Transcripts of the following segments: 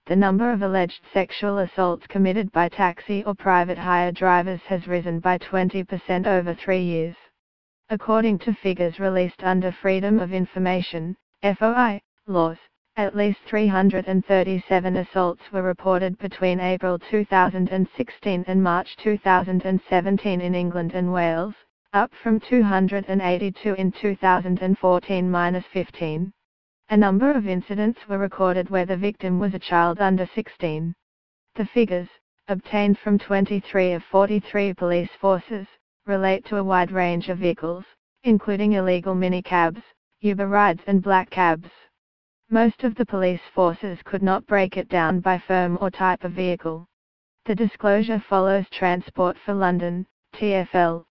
the number of alleged sexual assaults committed by taxi or private hire drivers has risen by 20% over 3 years. According to figures released under Freedom of Information (FOI) laws, at least 337 assaults were reported between April 2016 and March 2017 in England and Wales, up from 282 in 2014-15. A number of incidents were recorded where the victim was a child under 16. The figures, obtained from 23 of 43 police forces, relate to a wide range of vehicles, including illegal minicabs, Uber rides and black cabs. Most of the police forces could not break it down by firm or type of vehicle. The disclosure follows Transport for London, TfL's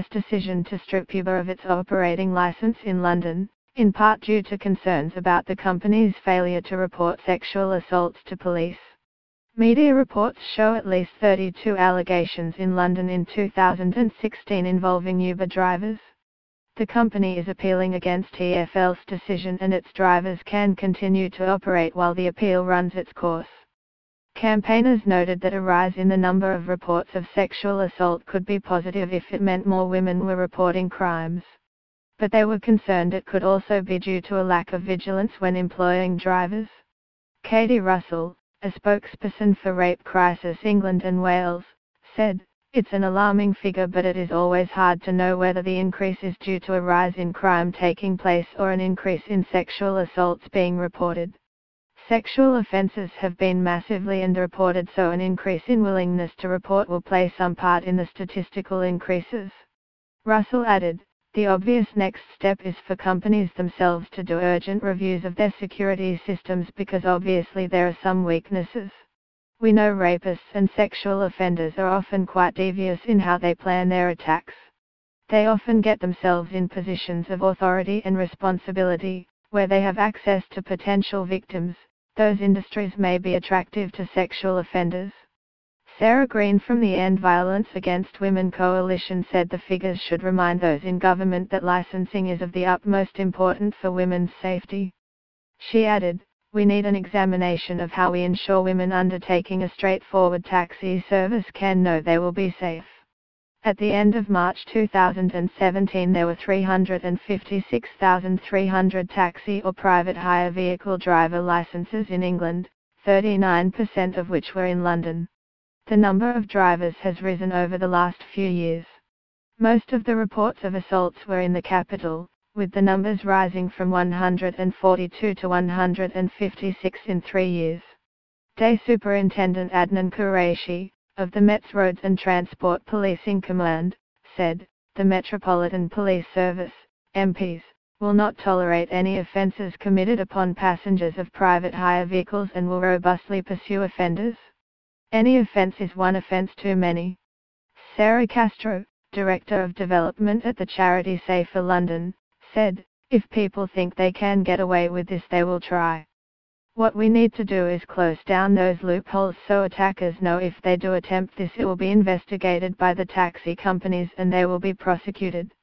decision to strip Uber of its operating licence in London, in part due to concerns about the company's failure to report sexual assaults to police. Media reports show at least 32 allegations in London in 2016 involving Uber drivers. The company is appealing against TfL's decision and its drivers can continue to operate while the appeal runs its course. Campaigners noted that a rise in the number of reports of sexual assault could be positive if it meant more women were reporting crimes. But they were concerned it could also be due to a lack of vigilance when employing drivers. Katie Russell, a spokesperson for Rape Crisis England and Wales, said, "It's an alarming figure, but it is always hard to know whether the increase is due to a rise in crime taking place or an increase in sexual assaults being reported. Sexual offences have been massively underreported, so an increase in willingness to report will play some part in the statistical increases." Russell added, "The obvious next step is for companies themselves to do urgent reviews of their security systems because obviously there are some weaknesses. We know rapists and sexual offenders are often quite devious in how they plan their attacks. They often get themselves in positions of authority and responsibility, where they have access to potential victims. Those industries may be attractive to sexual offenders." Sarah Green from the End Violence Against Women Coalition said the figures should remind those in government that licensing is of the utmost importance for women's safety. She added, "We need an examination of how we ensure women undertaking a straightforward taxi service can know they will be safe." At the end of March 2017 there were 356,300 taxi or private hire vehicle driver licenses in England, 39% of which were in London. The number of drivers has risen over the last few years. Most of the reports of assaults were in the capital, with the numbers rising from 142 to 156 in 3 years. Day Superintendent Adnan Qureshi, of the Met's Roads and Transport Policing Command, said, "The Metropolitan Police Service, MPs, will not tolerate any offences committed upon passengers of private hire vehicles and will robustly pursue offenders. Any offence is one offence too many." Sarah Castro, Director of Development at the charity Safer London, said, "If people think they can get away with this, they will try. What we need to do is close down those loopholes so attackers know if they do attempt this it will be investigated by the taxi companies and they will be prosecuted."